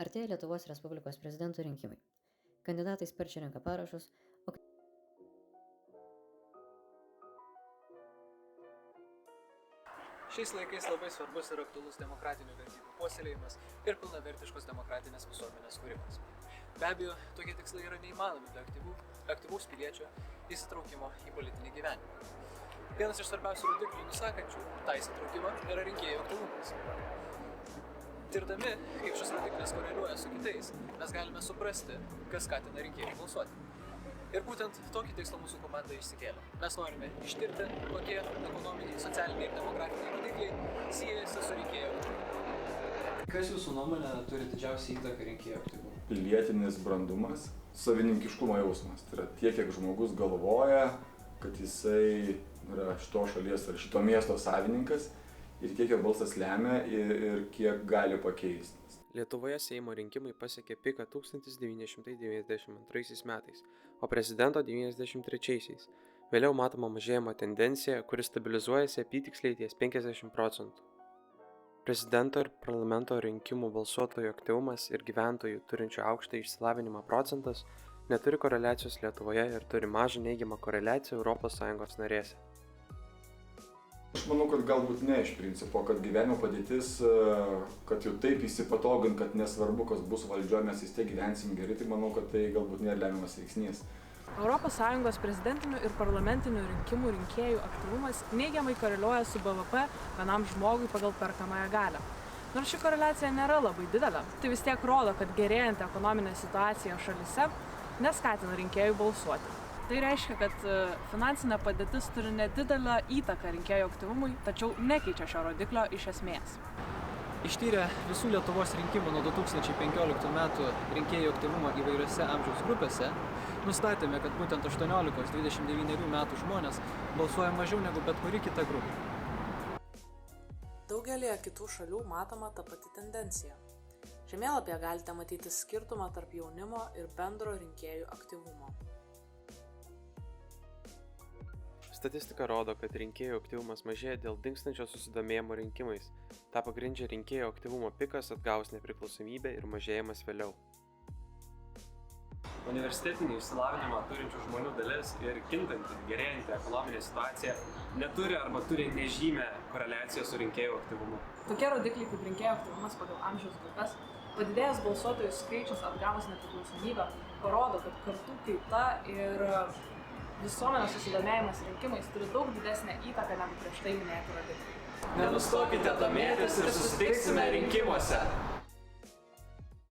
Artėja Lietuvos Respublikos prezidento rinkimai. Kandidatai sparčiai renka parašus, o Šiais laikais labai svarbus ir aktualus demokratinių vertybių puoselėjimas ir pilnavertiškos demokratinės visuomenės kūrimas. Be abejo, tokie tikslai yra neįmanomi be aktyvaus piliečio įsitraukimo į politinį gyvenimą. Vienas iš svarbiausių rodiklių nusakančių tą įsitraukimą yra rinkėjų aktyvumas. Tirdami, kaip šis rodiklis koreliuoja su kitais, mes galime suprasti, kas skatina rinkėjų balsuoti. Ir būtent tokį tikslą mūsų komanda išsikėlė. Mes norime ištirti, kokie ekonominiai, socialiniai ir demografiniai rodikliai siejasi su rinkėjų aktyvumu. Kas jūsų nuomonė turi didžiausią įtaką rinkėjų aktyvumui? Pilietinis brandumas, savininkiškumo jausmas. Tai yra tiek, kiek žmogus galvoja, kad jisai yra šito šalies ar šito miesto savininkas ir tiek, kiek balsas lemia ir kiek gali pakeisti. Lietuvoje Seimo rinkimai pasiekė piką 1992 metais, o prezidento 1993. Vėliau matoma mažėjimo tendencija, kuri stabilizuojasi apytiksliai ties 50%. Prezidento ir parlamento rinkimų balsuotojų aktyvumas ir gyventojų turinčių aukštą išsilavinimą procentas neturi koreliacijos Lietuvoje ir turi mažą neigiamą koreliaciją ES narėse. Aš manau, kad galbūt ne iš principo, kad gyvenimo padėtis, kad jau taip įsipatogint, kad nesvarbu, kas bus valdžioje, mes vis tiek gyvensim gerai, tai manau, kad tai galbūt nėra lemiamas veiksnys. ES prezidentinių ir parlamentinių rinkimų rinkėjų aktyvumas neigiamai koreliuoja su BVP vienam žmogui pagal perkamąją galią. Nors ši koreliacija nėra labai didelė, tai vis tiek rodo, kad gerėjanti ekonominė situacija šalyse neskatina rinkėjų balsuoti. Tai reiškia, kad finansinė padėtis turi nedidelę įtaką rinkėjų aktyvumui, tačiau nekeičia šio rodiklio iš esmės. Ištyrę visų Lietuvos rinkimų nuo 2015 metų rinkėjų aktyvumą įvairiose amžiaus grupėse, nustatėme, kad būtent 18-29 metų žmonės balsuoja mažiau negu bet kuri kita grupė. Daugelėje kitų šalių matoma ta pati tendencija. Žemėlapyje galite matyti skirtumą tarp jaunimo ir bendro rinkėjų aktyvumo. Statistika rodo, kad rinkėjų aktyvumas mažėja dėl dingstančio susidomėjimo rinkimais. Ta pagrindžia rinkėjų aktyvumo pikas atgaus nepriklausomybę ir mažėjimas vėliau. Universitetinį išsilavinimą turinčių žmonių dalis ir kintanti, gerėjanti ekonominė situacija neturi arba turi nežymę koreliaciją su rinkėjų aktyvumu. Tokie rodikliai kaip rinkėjų aktyvumas pagal amžiaus grupes, padidėjęs balsuotojų skaičius atgavus nepriklausomybę, parodo, kad kartų kaita ir visuomenės susidomėjimas rinkimais turi daug didesnę įtaką negu prieš tai minėti rodikliai. Nenustokite domėtis ir susitiksime rinkimuose!